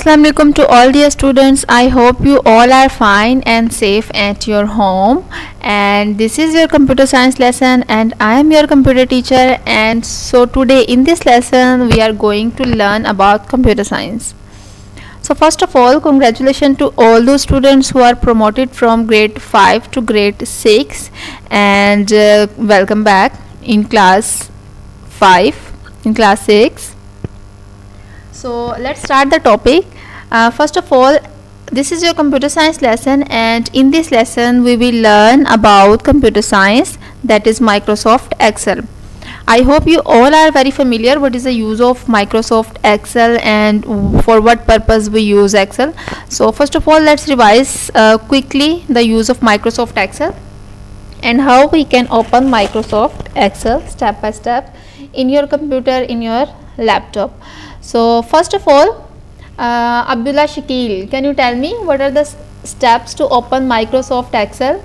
Assalamu alaikum to all dear students. I hope you all are fine and safe at your home, and this is your computer science lesson and I am your computer teacher. And so today in this lesson we are going to learn about computer science. So first of all, congratulations to all those students who are promoted from grade 5 to grade 6, and welcome back in class 5 in class 6. So let's start the topic. First of all, this is your computer science lesson, and in this lesson we will learn about computer science, that is Microsoft Excel. I hope you all are very familiar what is the use of Microsoft Excel and for what purpose we use Excel. So first of all, let's revise quickly the use of Microsoft Excel and how we can open Microsoft Excel step by step in your computer, in your laptop. So first of all, Abdullah Shakil, can you tell me what are the steps to open Microsoft Excel?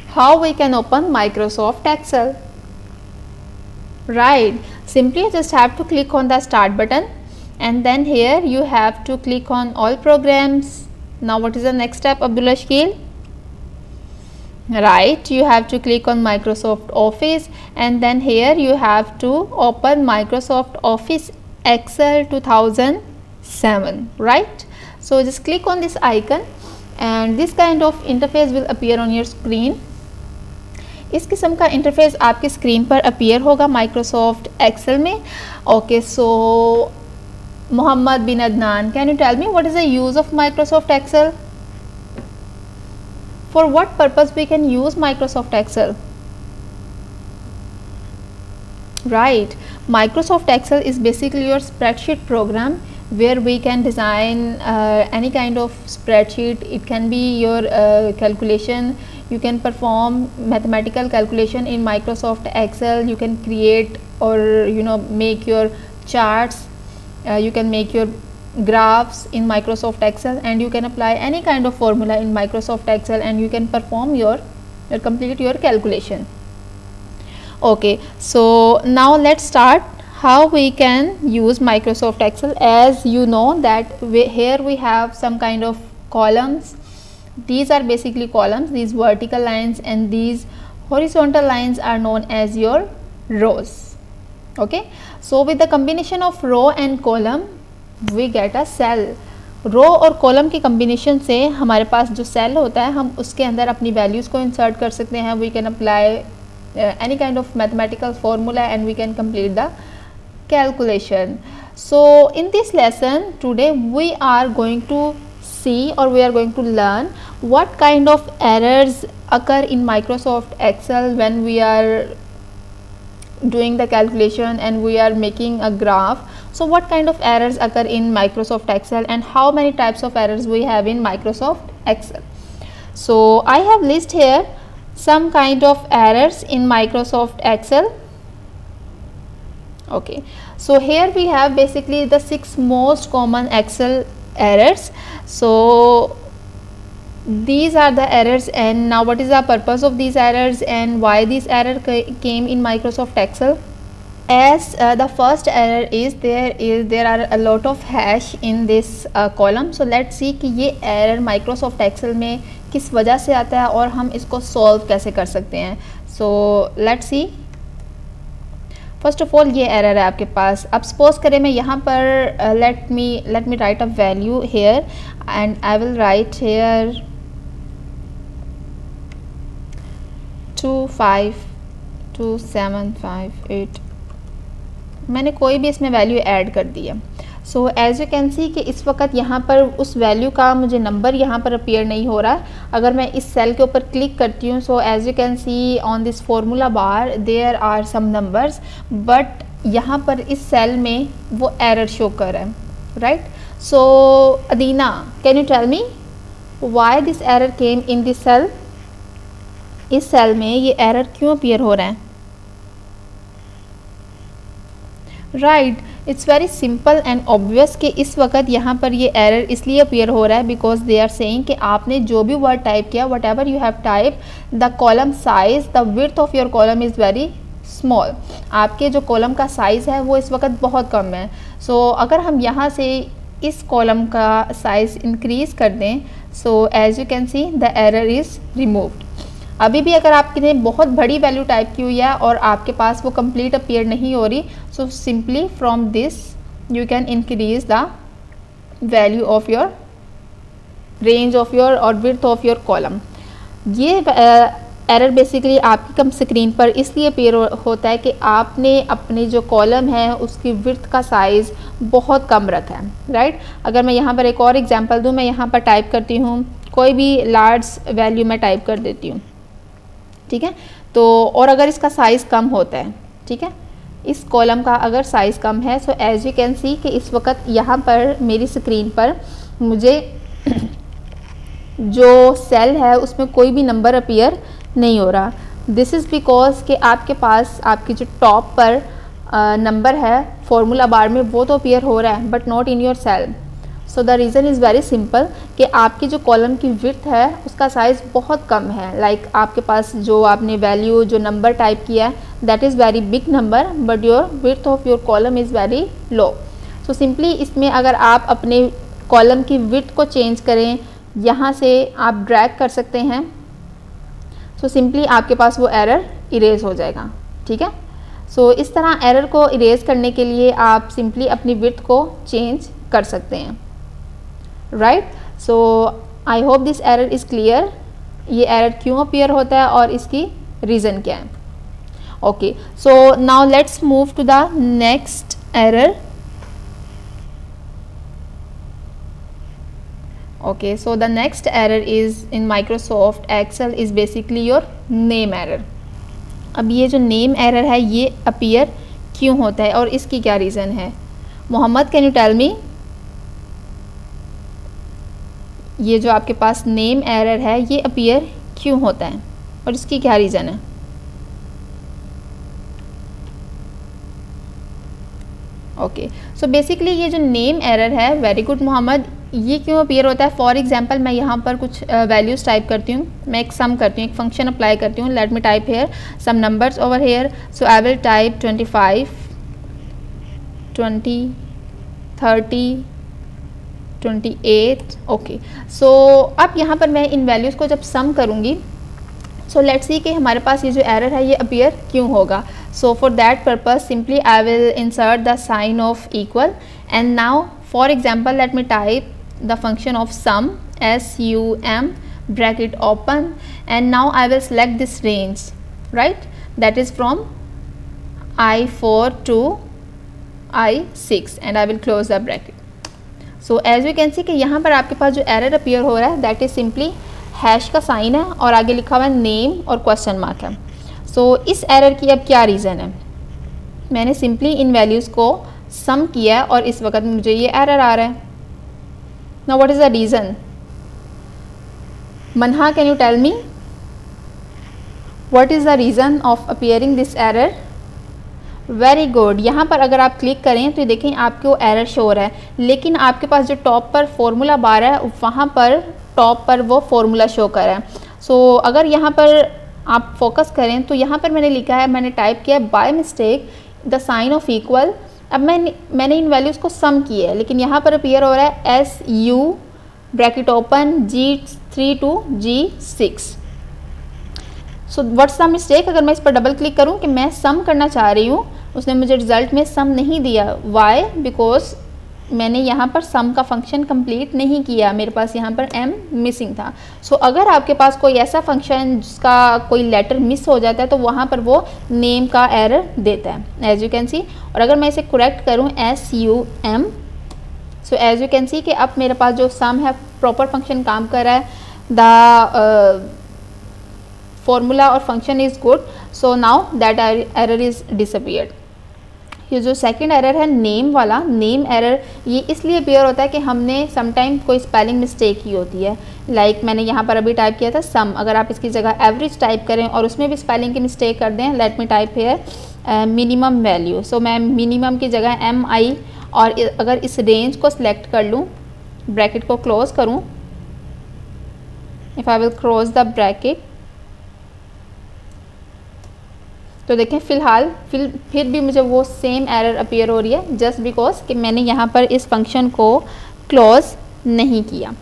How we can open Microsoft Excel? Right, simply just have to click on the start button, and then here you have to click on all programs. Now what is the next step, Abdullah Shakil? Right, you have to click on Microsoft Office, and then here you have to open Microsoft Office Excel 2007, right? So just click on this icon and this kind of interface will appear on your screen. इस किस्म का interface आपके screen पर appear होगा Microsoft Excel में. Okay, so Mohammad bin Adnan, can you tell me what is the use of Microsoft Excel? For what purpose we can use Microsoft Excel? Right, Microsoft Excel is basically your spreadsheet program where we can design any kind of spreadsheet. It can be your calculation. You can perform mathematical calculation in Microsoft Excel. You can create or make your charts. You can make your graphs in Microsoft Excel, and you can apply any kind of formula in Microsoft Excel, and you can perform complete your calculation. Okay, so now let's start how we can use Microsoft Excel. As you know that here we have some kind of columns. These are basically columns, these vertical lines, and these horizontal lines are known as your rows. Okay, so with the combination of row and column we get a cell. रो और column की combination से हमारे पास जो cell होता है हम उसके अंदर अपनी वैल्यूज़ को इंसर्ट कर सकते हैं. We can apply any kind of mathematical formula and we can complete the calculation. So in this lesson today we are going to see or we are going to learn what kind of errors occur in Microsoft Excel when we are doing the calculation and we are making a graph. So what kind of errors occur in Microsoft Excel and how many types of errors we have in Microsoft Excel. So I have list here some kind of errors in Microsoft Excel. Okay, so here we have basically the 6 most common Excel errors. So these are the errors, and now what is the purpose of these errors and why this error came in Microsoft Excel? As the first error is there are a lot of hash in this column. So let's see कि ये error Microsoft Excel में किस वजह से आता है और हम इसको solve कैसे कर सकते हैं. So let's see. First of all ये एरर है आपके पास. अब सपोज करें मैं यहाँ पर let me write a value here and I will write here 252758. मैंने कोई भी इसमें वैल्यू ऐड कर दी है. So as you can see कि इस वक्त यहाँ पर उस वैल्यू का मुझे नंबर यहाँ पर अपीयर नहीं हो रहा. अगर मैं इस सेल के ऊपर क्लिक करती हूँ, so as you can see on this formula bar there are some numbers, but यहाँ पर इस सेल में वो एरर शो कर रहा है. Right, so Adina, can you tell me why this error came in this cell? इस सेल में ये एरर क्यों अपीयर हो रहा है? Right, it's very simple and obvious कि इस वक्त यहाँ पर ये एरर इसलिए अपीयर हो रहा है बिकॉज दे आर सेइंग कि आपने जो भी वर्ड टाइप किया, what ever you have type, the column size, the width of your column is very small. आपके जो कॉलम का साइज़ है वो इस वक्त बहुत कम है. सो अगर हम यहाँ से इस कॉलम का साइज़ इंक्रीज़ कर दें, so as you can see the error is removed. अभी भी अगर आपने बहुत बड़ी वैल्यू टाइप की हुई है और आपके पास वो कंप्लीट अपीयर नहीं हो रही, so simply from this you can increase the value of your range of your और विड्थ ऑफ योर कॉलम। ये एरर बेसिकली आपकी कम स्क्रीन पर इसलिए अपीयर होता है कि आपने अपने जो कॉलम है उसकी विड्थ का साइज़ बहुत कम रखा है, राइट। अगर मैं यहाँ पर एक और एग्जांपल दूँ, मैं यहाँ पर टाइप करती हूँ कोई भी लार्ज वैल्यू मैं टाइप कर देती हूँ, ठीक है। तो और अगर इसका साइज़ कम होता है, ठीक है, इस कॉलम का अगर साइज़ कम है, so as you can see कि इस वक्त यहाँ पर मेरी स्क्रीन पर मुझे जो सेल है उसमें कोई भी नंबर अपीयर नहीं हो रहा। दिस इज़ बिकॉज कि आपके पास आपकी जो टॉप पर नंबर है फॉर्मूला बार में वो तो अपीयर हो रहा है but not in your cell. So the reason is very simple कि आपकी जो कॉलम की विड्थ है उसका साइज़ बहुत कम है। लाइक आपके पास जो आपने वैल्यू जो नंबर टाइप किया है that is very big number but your width of your column is very low. So simply इसमें अगर आप अपने कॉलम की विड्थ को चेंज करें, यहाँ से आप ड्रैग कर सकते हैं, सो सिंपली आपके पास वो एरर इरेज हो जाएगा, ठीक है। सो इस तरह एरर को इरेज करने के लिए आप सिंपली अपनी विड्थ को चेंज कर सकते हैं, right. So I hope this error is clear. ये एरर क्यों अपीयर होता है और इसकी रीज़न क्या है। Okay, so now let's move to the next error. Okay, so the next error is in Microsoft Excel is basically your name error. अब ये जो नेम एरर है ये अपीयर क्यों होता है और इसकी क्या रीज़न है। Mohammad, can you tell me, ये जो आपके पास नेम एरर है ये अपीयर क्यों होता है और इसकी क्या रीज़न है। ओके, सो बेसिकली ये जो नेम एरर है, वेरी गुड मोहम्मद, ये क्यों अपीयर होता है। फॉर एग्जांपल मैं यहाँ पर कुछ वैल्यूज़ टाइप करती हूँ, मैं एक सम करती हूँ, एक फंक्शन अप्लाई करती हूँ। Let me type here some numbers over here. So I will type 25, 20, 30, 28। Okay, so अब यहाँ पर मैं इन वैल्यूज़ को जब सम करूँगी, सो लेट्स सी कि हमारे पास ये जो एरर है ये अपीयर क्यों होगा। So for that purpose simply I will insert the sign of equal and now for example let me type the function of sum, sum, bracket open, and now I will select this range, right, that is from I4 to I6 and I will close the bracket. So as you can see कि यहाँ पर आपके पास जो error appear हो रहा है that is simply hash का sign है और आगे लिखा हुआ है नेम और क्वेश्चन मार्क है। सो इस एरर की अब क्या रीज़न है, मैंने सिंपली इन वैल्यूज़ को सम किया है और इस वक्त मुझे ये एरर आ रहा है। Now what is the reason? Manha, can you tell me what is the reason of appearing this error? Very good, यहाँ पर अगर आप क्लिक करें तो देखें आपको एरर शो हो रहा है, लेकिन आपके पास जो टॉप पर फॉर्मूला बार है वहाँ पर टॉप पर वो फॉर्मूला शो कर रहा है। सो अगर यहाँ पर आप फोकस करें तो यहाँ पर मैंने लिखा है, मैंने टाइप किया है by mistake the sign of equal. अब मैंने इन वैल्यूज़ को सम किया है लेकिन यहाँ पर अपीयर हो रहा है SU bracket open G3 to G6। So what's the mistake, अगर मैं इस पर डबल क्लिक करूँ कि मैं सम करना चाह रही हूँ, उसने मुझे रिजल्ट में सम नहीं दिया। वाई, बिकॉज मैंने यहाँ पर सम का फंक्शन कंप्लीट नहीं किया, मेरे पास यहाँ पर m मिसिंग था। सो अगर आपके पास कोई ऐसा फंक्शन जिसका कोई लेटर मिस हो जाता है तो वहाँ पर वो नेम का एरर देता है, एज यू कैन सी। और अगर मैं इसे करेक्ट करूँ SUM, so as you can see कि अब मेरे पास जो सम है प्रॉपर फंक्शन काम कर रहा है, द फॉर्मूला और function is good. So now that error is disappeared. ये जो सेकंड एरर है नेम वाला, नेम एरर, ये इसलिए अपीयर होता है कि हमने समटाइम कोई स्पेलिंग मिस्टेक की होती है। लाइक मैंने यहाँ पर अभी टाइप किया था सम, अगर आप इसकी जगह एवरेज टाइप करें और उसमें भी स्पेलिंग की मिस्टेक कर दें, let me type here minimum value. So मैं मिनिमम की जगह MI, और अगर इस रेंज को सिलेक्ट कर लूँ, ब्रैकेट को क्लोज करूँ, if I will close the bracket, तो देखें फ़िलहाल फिर भी मुझे वो सेम एरर अपीयर हो रही है, जस्ट बिकॉज कि मैंने यहाँ पर इस फंक्शन को क्लोज नहीं किया,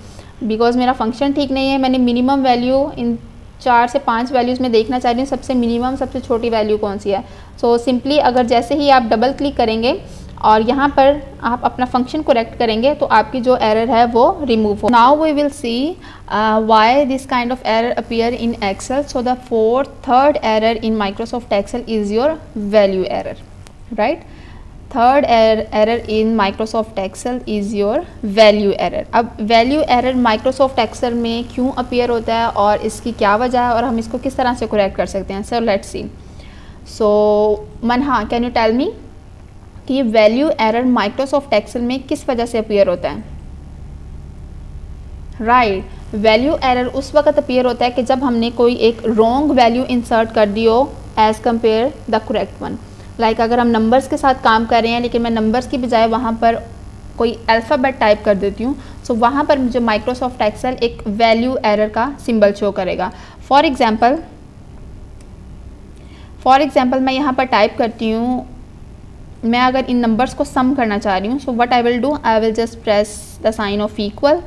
बिकॉज मेरा फंक्शन ठीक नहीं है। मैंने मिनिमम वैल्यू इन 4 से 5 वैल्यूज़ में देखना चाह रही हूँ, सबसे मिनिमम सबसे छोटी वैल्यू कौन सी है। सो सिंपली अगर जैसे ही आप डबल क्लिक करेंगे और यहाँ पर आप अपना फंक्शन करेक्ट करेंगे तो आपकी जो एरर है वो रिमूव हो। Now we will see why this kind of error appear in Excel. So the third error in Microsoft Excel is your value error, right. Third error in Microsoft Excel is your value error. अब value error Microsoft Excel में क्यों appear होता है और इसकी क्या वजह है और हम इसको किस तरह से करेक्ट कर सकते हैं। So let's see. So Manha, can you tell me कि ये वैल्यू एरर माइक्रोसॉफ्ट एक्सेल में किस वजह से अपीयर होता है। राइट, वैल्यू एरर उस वक्त अपीयर होता है कि जब हमने कोई एक रॉन्ग वैल्यू इंसर्ट कर दी हो as compare the correct one. Like अगर हम नंबर्स के साथ काम कर रहे हैं लेकिन मैं नंबर्स की बजाय वहाँ पर कोई अल्फ़ाबेट टाइप कर देती हूँ, सो वहाँ पर मुझे माइक्रोसॉफ्ट एक्सेल एक वैल्यू एरर का सिंबल शो करेगा। फॉर एग्जाम्पल मैं यहाँ पर टाइप करती हूँ, मैं अगर इन नंबर्स को सम करना चाह रही हूँ, so what I will do, I will just press the sign of equal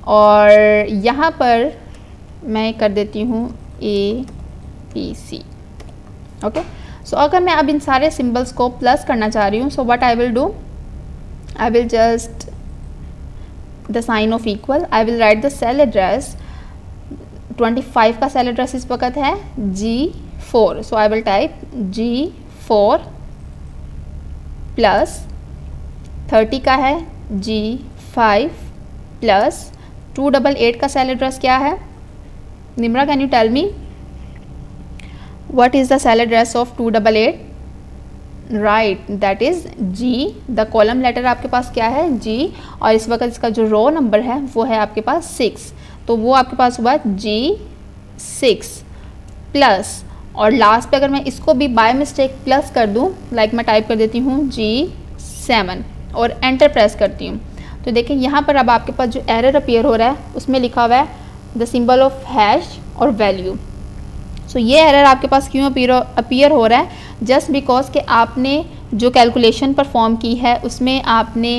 और यहाँ पर मैं कर देती हूँ ABC। ओके, सो अगर मैं अब इन सारे सिंबल्स को प्लस करना चाह रही हूँ, so what I will do, I will just the sign of equal, I will write the cell address. 25 का सेल एड्रेस इस वक्त है G4, so I will type G4 plus 30 का है G5 प्लस 288 का सेल एड्रेस क्या है। Nimra, can you tell me what is the cell address of 288? Right, that is G। The column letter आपके पास क्या है G, और इस वक्त इसका जो रो नंबर है वो है आपके पास 6, तो वो आपके पास हुआ G6 प्लस, और लास्ट पे अगर मैं इसको भी बाय मिस्टेक प्लस कर दूं, लाइक मैं टाइप कर देती हूँ G7 और एंटर प्रेस करती हूँ, तो देखें यहाँ पर अब आपके पास जो एरर अपीयर हो रहा है उसमें लिखा हुआ है द सिंबल ऑफ हैश और वैल्यू। सो ये एरर आपके पास क्यों अपीयर हो रहा है, जस्ट बिकॉज कि आपने जो कैलकुलेशन परफॉर्म की है उसमें आपने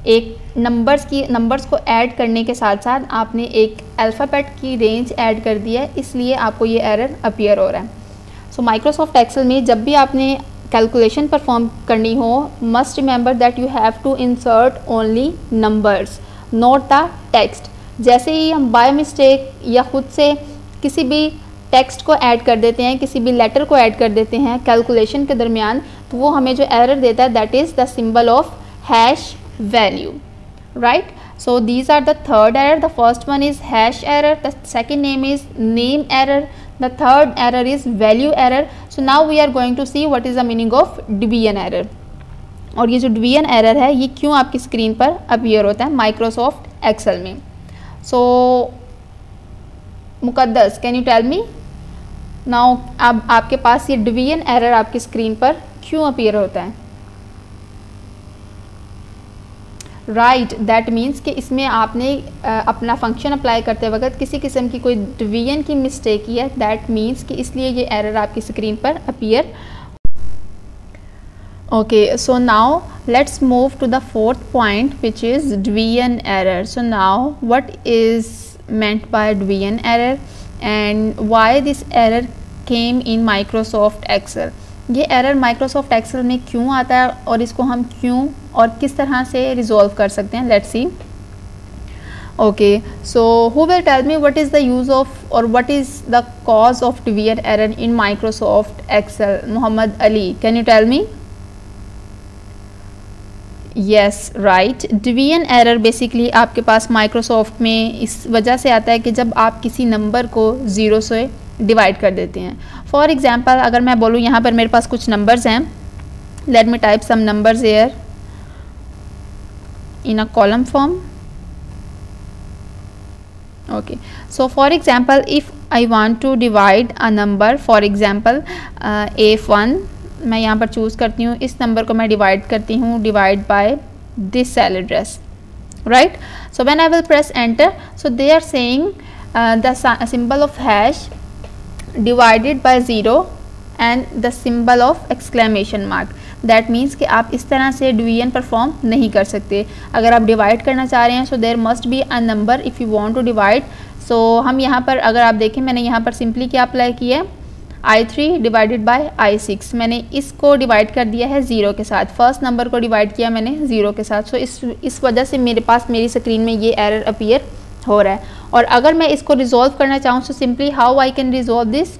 एक नंबर्स को ऐड करने के साथ साथ आपने एक अल्फ़ाबेट की रेंज ऐड कर दी है, इसलिए आपको ये एरर अपीयर हो रहा है। सो माइक्रोसॉफ्ट एक्सेल में जब भी आपने कैलकुलेशन परफॉर्म करनी हो, must remember that you have to insert only numbers, not the text. जैसे ही हम बाय मिस्टेक या खुद से किसी भी टेक्स्ट को ऐड कर देते हैं, किसी भी लेटर को ऐड कर देते हैं कैलकुलेशन के दरमियान, तो वो हमें जो एरर देता है that is the symbol of hash value, right. So these are the third error. The first one is hash error, the second name is name error, the third error is value error. So now we are going to see what is the meaning of division error. और ये जो division error है ये क्यों आपकी screen पर appear होता है माइक्रोसॉफ्ट एक्सेल में। So Muqaddas, can you tell me now, अब आपके पास ये division error आपकी स्क्रीन पर क्यों अपीयर होता है। राइट, दैट मीन्स कि इसमें आपने अपना फंक्शन अप्लाई करते वक्त किसी किस्म की कोई डिवीजन की मिस्टेक की है, दैट मीन्स कि इसलिए ये एरर आपकी स्क्रीन पर appear. Okay, so now let's move to the fourth point which is division error. So now what is meant by division error and why this error came in Microsoft Excel। ये error Microsoft Excel में क्यों आता है और इसको हम क्यों और किस तरह से रिजॉल्व कर सकते हैं, let's see. Okay, so who will tell me what is the use of और what is the cause of division error in Microsoft Excel. Mohammad Ali, can you tell me. Yes, right, division error basically आपके पास Microsoft में इस वजह से आता है कि जब आप किसी नंबर को ज़ीरो से डिवाइड कर देते हैं। फॉर एग्जांपल अगर मैं बोलूँ यहाँ पर मेरे पास कुछ नंबर्स हैं, let me type some numbers here in a column form. Okay, so for example if I want to divide a number, for example A1 मैं यहाँ पर चूज़ करती हूँ, इस नंबर को मैं डिवाइड करती हूँ, divide by this cell address, right. So when I will press enter, so they are saying the symbol of hash divided by 0 and the symbol of exclamation mark. That means कि आप इस तरह से division perform नहीं कर सकते। अगर आप डिवाइड करना चाह रहे हैं so there must be a number if you want to divide. So हम यहाँ पर अगर आप देखें, मैंने यहाँ पर सिंपली क्या अप्लाई किया है, I3 डिवाइडेड बाय I6। मैंने इसको डिवाइड कर दिया है 0 के साथ, फर्स्ट नंबर को डिवाइड किया मैंने 0 के साथ। सो इस वजह से मेरे पास मेरी स्क्रीन में ये एरर अपीयर हो रहा है। और अगर मैं इसको रिजॉल्व करना चाहूँ so simply how I can resolve this,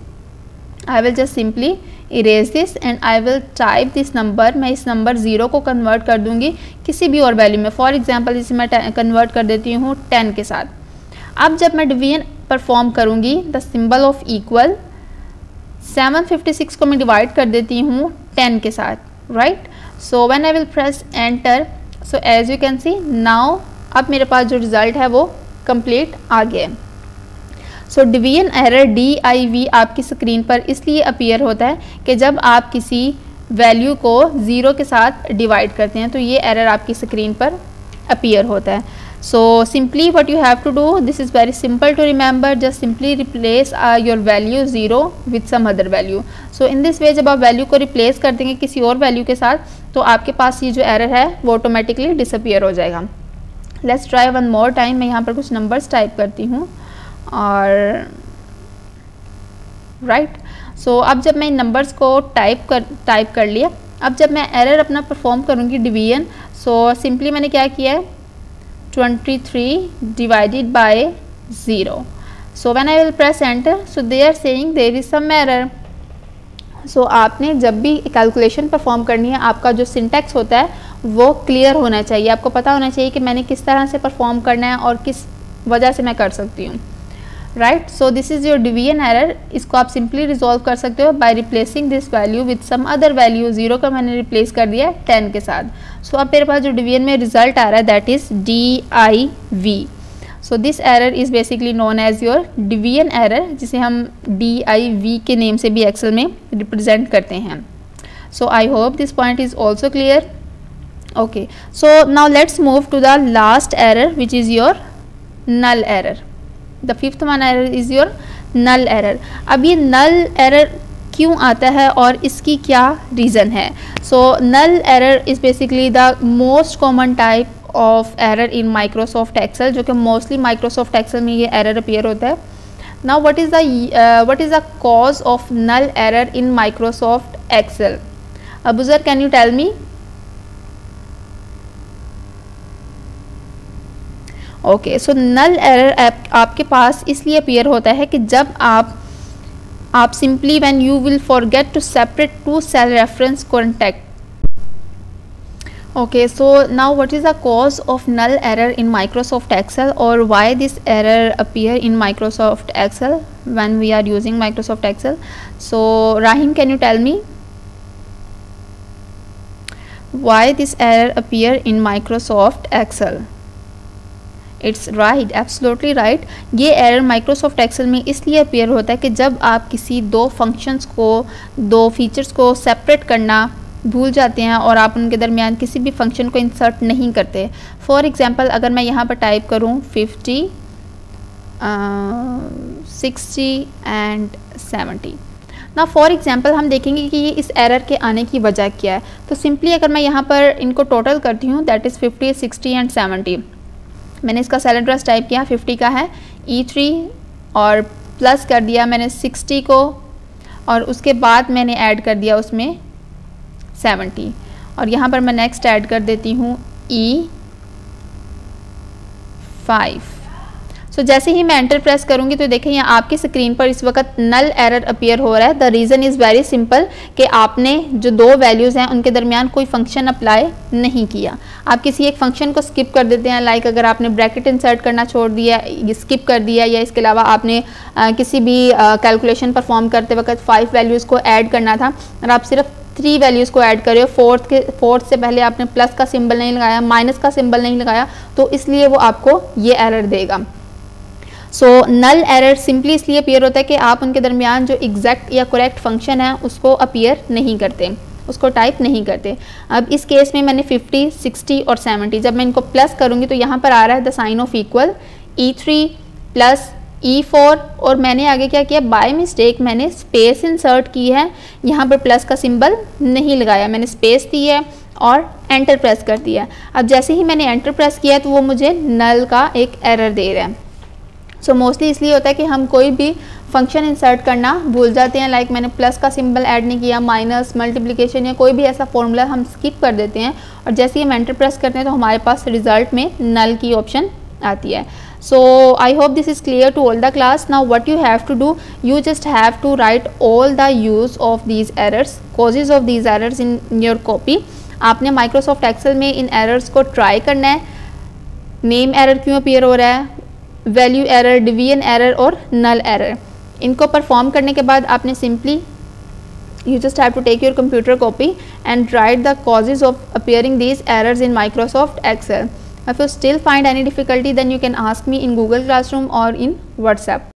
I will just simply erase this and I will type this number. मैं इस नंबर 0 को कन्वर्ट कर दूंगी किसी भी और वैल्यू में। फॉर एग्जांपल इसे मैं कन्वर्ट कर देती हूँ 10 के साथ। अब जब मैं डिवीजन परफॉर्म करूँगी, द सिंबल ऑफ इक्वल 756 को मैं डिवाइड कर देती हूँ 10 के साथ, right. So when I will press enter, so as you can see now अब मेरे पास जो रिज़ल्ट है वो कंप्लीट आ गया है। सो डिवीजन एरर DIV आपकी स्क्रीन पर इसलिए अपीयर होता है कि जब आप किसी वैल्यू को 0 के साथ डिवाइड करते हैं तो ये एरर आपकी स्क्रीन पर अपीयर होता है। So simply what you have to do, this is very simple to remember, just simply replace your value 0 with some other value. So in this way जब आप वैल्यू को रिप्लेस कर देंगे किसी और वैल्यू के साथ तो आपके पास ये जो एरर है वो ऑटोमेटिकली डिसअपीयर हो जाएगा। Let's try one more time. मैं यहाँ पर कुछ नंबर्स टाइप करती हूँ और राइट। सो अब जब मैं इन नंबर्स को टाइप कर लिया, अब जब मैं एरर अपना परफॉर्म करूँगी डिवीजन, सो सिंपली मैंने क्या किया है 23 divided by 0। So when I will press enter, so they are saying there is some error. So आपने जब भी कैलकुलेशन परफॉर्म करनी है आपका जो सिंटैक्स होता है वो क्लियर होना चाहिए। आपको पता होना चाहिए कि मैंने किस तरह से परफॉर्म करना है और किस वजह से मैं कर सकती हूँ, right. So this is your division error. इसको आप सिंपली रिजॉल्व कर सकते हो by replacing this value with some other value. 0 का मैंने रिप्लेस कर दिया 10 के साथ। सो अब मेरे पास जो डिवीजन में रिजल्ट आ रहा है that is DIV। So this error is basically known as your division error, जिसे हम DIV के नेम से भी एक्सेल में रिप्रेजेंट करते हैं। So I hope this point is also clear. Okay, so now let's move to the last error which is your null error. The fifth one error is your null error. अब ये null error क्यों आता है और इसकी क्या reason है? So null error is basically the most common type of error in Microsoft Excel, जो कि mostly Microsoft Excel में ये error appear होता है. Now what is the cause of null error in Microsoft Excel? Abuzar, can you tell me? Okay, so null error आपके पास इसलिए appear होता है कि जब आप simply when you will forget to separate two cell reference contact. Okay, so now what is the cause of null error in Microsoft Excel और why this error appear in Microsoft Excel when we are using Microsoft Excel? So Rahim, can you tell me why this error appear in Microsoft Excel? It's right, absolutely right. ये error Microsoft Excel में इसलिए appear होता है कि जब आप किसी दो फंक्शंस को, दो फीचर्स को सेपरेट करना भूल जाते हैं और आप उनके दरमियान किसी भी फंक्शन को इंसर्ट नहीं करते। फॉर एग्जांपल अगर मैं यहाँ पर टाइप करूँ 50, 60 एंड 70 ना, फॉर एग्जांपल हम देखेंगे कि ये इस एरर के आने की वजह क्या है। तो सिंपली अगर मैं यहाँ पर इनको टोटल करती हूँ दैट इज़ 50, 60 एंड 70। मैंने इसका सेल एड्रेस टाइप किया, 50 का है E3 और प्लस कर दिया मैंने 60 को और उसके बाद मैंने ऐड कर दिया उसमें 70 और यहाँ पर मैं नेक्स्ट ऐड कर देती हूँ E5। सो जैसे ही मैं एंटर प्रेस करूँगी तो देखें यहाँ आपकी स्क्रीन पर इस वक्त नल एरर अपीयर हो रहा है। The reason is very simple कि आपने जो दो वैल्यूज़ हैं उनके दरमियान कोई फंक्शन अप्लाई नहीं किया। आप किसी एक फंक्शन को स्किप कर देते हैं, लाइक अगर आपने ब्रैकेट इंसर्ट करना छोड़ दिया, स्किप कर दिया, या इसके अलावा आपने किसी भी कैलकुलेशन परफॉर्म करते वक्त 5 वैल्यूज़ को ऐड करना था और आप सिर्फ 3 वैल्यूज़ को ऐड कर रहे हो, फोर्थ से पहले आपने प्लस का सिंबल नहीं लगाया, माइनस का सिंबल नहीं लगाया, तो इसलिए वो आपको ये एरर देगा। सो नल एरर सिंपली इसलिए अपीयर होता है कि आप उनके दरमियान जो एग्जैक्ट या करेक्ट फंक्शन है उसको अपीयर नहीं करते, उसको टाइप नहीं करते। अब इस केस में मैंने 50, 60 और 70, जब मैं इनको प्लस करूँगी तो यहाँ पर आ रहा है the sign of equal, E3 plus E4 और मैंने आगे क्या किया, बाय मिस्टेक मैंने स्पेस इंसर्ट की है, यहाँ पर प्लस का सिंबल नहीं लगाया, मैंने स्पेस दी है और एंटर प्रेस कर दिया। अब जैसे ही मैंने एंटर प्रेस किया तो वो मुझे नल का एक एरर दे रहा है। सो मोस्टली इसलिए होता है कि हम कोई भी फंक्शन इंसर्ट करना भूल जाते हैं, लाइक मैंने प्लस का सिंबल ऐड नहीं किया, माइनस, मल्टीप्लिकेशन या कोई भी ऐसा फॉर्मूला हम स्किप कर देते हैं और जैसे ही हम एंटर प्रेस करते हैं तो हमारे पास रिजल्ट में नल की ऑप्शन आती है। So I hope this is clear to all the class. Now what you have to do, you just have to write all the use of these errors, causes of these errors in your copy. आपने Microsoft Excel में इन errors को try करना है, name error क्यों appear हो रहा है, value error, division error और नल एरर, इनको परफॉर्म करने के बाद आपने simply you just have to take your computer copy and write the causes of appearing these errors in Microsoft Excel. If you still find any difficulty, then you can ask me in Google Classroom or in WhatsApp.